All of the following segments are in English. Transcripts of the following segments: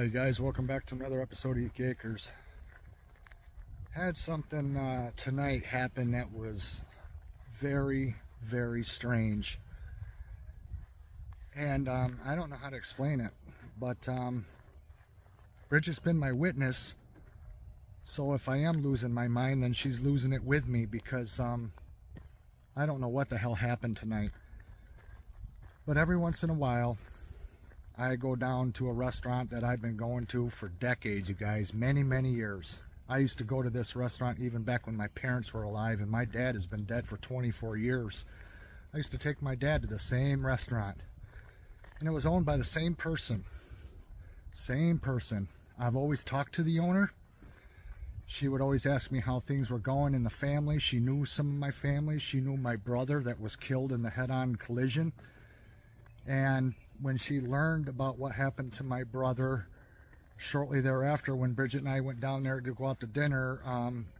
Hey guys, welcome back to another episode of Eat Gakers. Had something tonight happen that was very, very strange. And I don't know how to explain it, but Bridget's been my witness. So if I am losing my mind, then she's losing it with me because I don't know what the hell happened tonight. But every once in a while, I go down to a restaurant that I've been going to for decades, you guys, many, many years. I used to go to this restaurant even back when my parents were alive, and my dad has been dead for 24 years. I used to take my dad to the same restaurant, and it was owned by the same person. Same person. I've always talked to the owner. She would always ask me how things were going in the family. She knew some of my family. She knew my brother that was killed in the head-on collision. And when she learned about what happened to my brother shortly thereafter, when Bridget and I went down there to go out to dinner,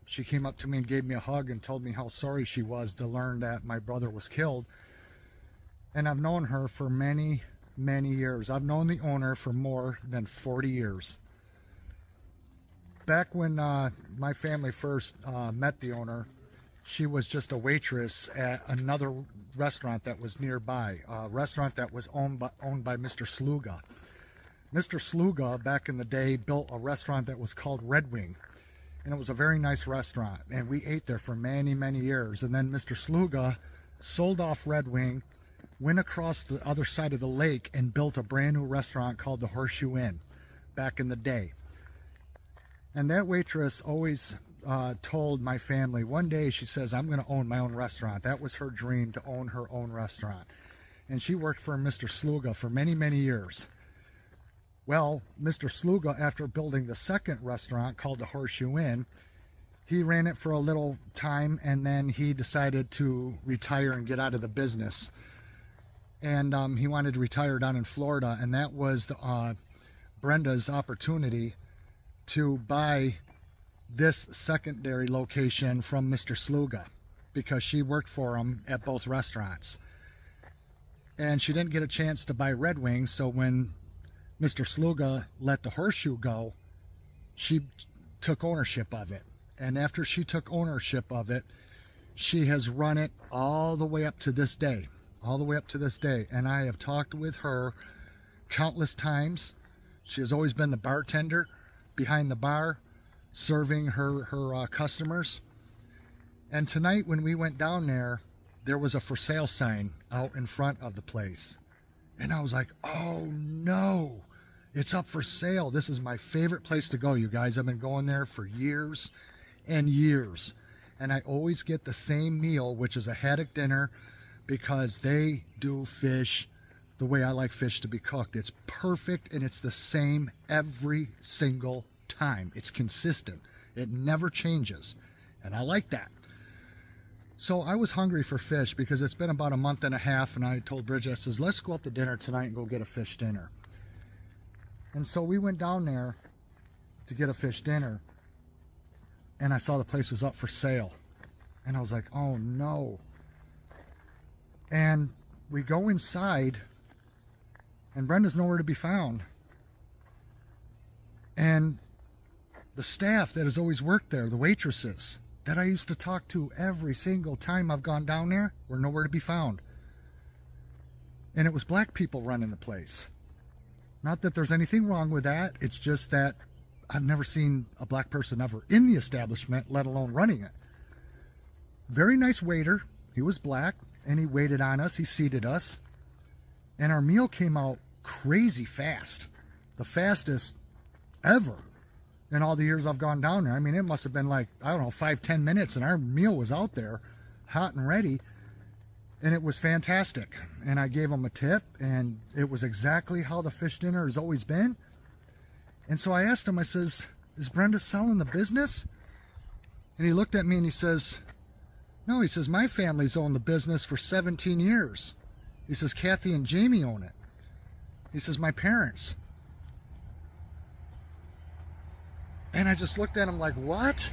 she came up to me and gave me a hug and told me how sorry she was to learn that my brother was killed. And I've known her for many, many years. I've known the owner for more than 40 years. Back when my family first met the owner, she was just a waitress at another restaurant that was nearby, a restaurant that was owned by Mr. Sluga. Mr. Sluga, back in the day, built a restaurant that was called Red Wing, and it was a very nice restaurant, and we ate there for many, many years. And then Mr. Sluga sold off Red Wing, went across the other side of the lake, and built a brand new restaurant called the Horseshoe Inn back in the day. And that waitress always told my family, one day she says, I'm going to own my own restaurant. That was her dream, to own her own restaurant. And she worked for Mr. Sluga for many, many years. Well, Mr. Sluga, after building the second restaurant called the Horseshoe Inn, he ran it for a little time, and then he decided to retire and get out of the business. And he wanted to retire down in Florida, and that was Brenda's opportunity to buy this secondary location from Mr. Sluga, because she worked for him at both restaurants. And she didn't get a chance to buy Red Wing, so when Mr. Sluga let the Horseshoe go, she took ownership of it. And after she took ownership of it, she has run it all the way up to this day. All the way up to this day. And I have talked with her countless times. She has always been the bartender behind the bar, serving her customers. And tonight when we went down there, there was a for sale sign out in front of the place. And I was like, oh no, it's up for sale. This is my favorite place to go, you guys. I've been going there for years and years. And I always get the same meal, which is a haddock dinner, because they do fish the way I like fish to be cooked. It's perfect, and it's the same every single time. It's consistent. It never changes, and I like that. So I was hungry for fish because it's been about a month and a half, and I told Bridget, I says, let's go up to dinner tonight and go get a fish dinner. And so we went down there to get a fish dinner, and I saw the place was up for sale, and I was like, oh no. And we go inside, and Brenda's nowhere to be found. And the staff that has always worked there, the waitresses that I used to talk to every single time I've gone down there, were nowhere to be found. And it was black people running the place. Not that there's anything wrong with that. It's just that I've never seen a black person ever in the establishment, let alone running it. Very nice waiter. He was black, and he waited on us. He seated us. And our meal came out crazy fast. The fastest ever in all the years I've gone down there. I mean, it must have been like, I don't know, 5-10 minutes, and our meal was out there hot and ready, and it was fantastic. And I gave them a tip, and it was exactly how the fish dinner has always been. And so I asked him, I says, is Brenda selling the business? And he looked at me and he says, no, he says, my family's owned the business for 17 years. He says, Kathy and Jamie own it. He says, my parents. And I just looked at him like, what?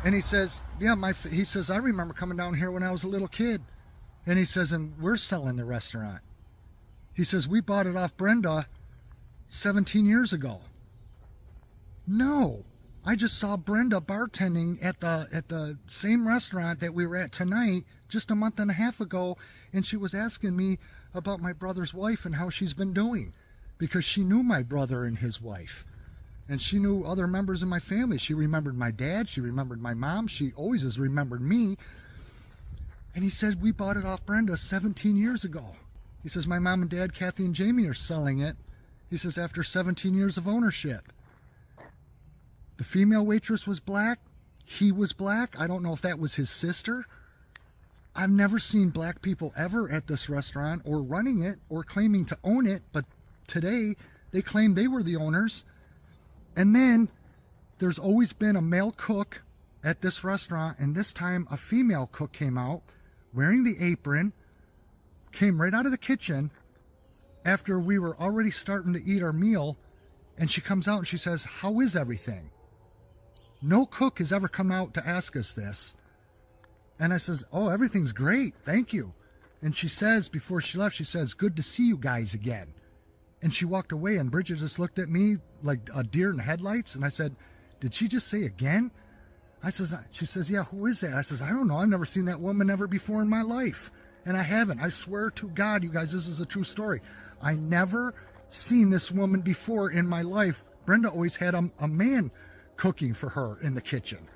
And he says, yeah, he says, I remember coming down here when I was a little kid. And he says, and we're selling the restaurant. He says, we bought it off Brenda 17 years ago. No, I just saw Brenda bartending at the same restaurant that we were at tonight just a month and a half ago, and she was asking me about my brother's wife and how she's been doing, because she knew my brother and his wife, and she knew other members of my family. She remembered my dad, she remembered my mom, she always has remembered me. And he said, we bought it off Brenda 17 years ago. He says, my mom and dad, Kathy and Jamie, are selling it. He says, after 17 years of ownership. The female waitress was black. He was black. I don't know if that was his sister. I've never seen black people ever at this restaurant or running it or claiming to own it, but today they claim they were the owners. And then there's always been a male cook at this restaurant, and this time a female cook came out wearing the apron, came right out of the kitchen after we were already starting to eat our meal, and she comes out and she says, how is everything? No cook has ever come out to ask us this. And I says, oh, everything's great, thank you. And she says, before she left, she says, good to see you guys again. And she walked away, and Bridget just looked at me like a deer in headlights, and I said, did she just say again? She says, yeah, who is that? I says, I don't know, I've never seen that woman ever before in my life. And I haven't. I swear to God, you guys, this is a true story. I never seen this woman before in my life. Brenda always had a man cooking for her in the kitchen.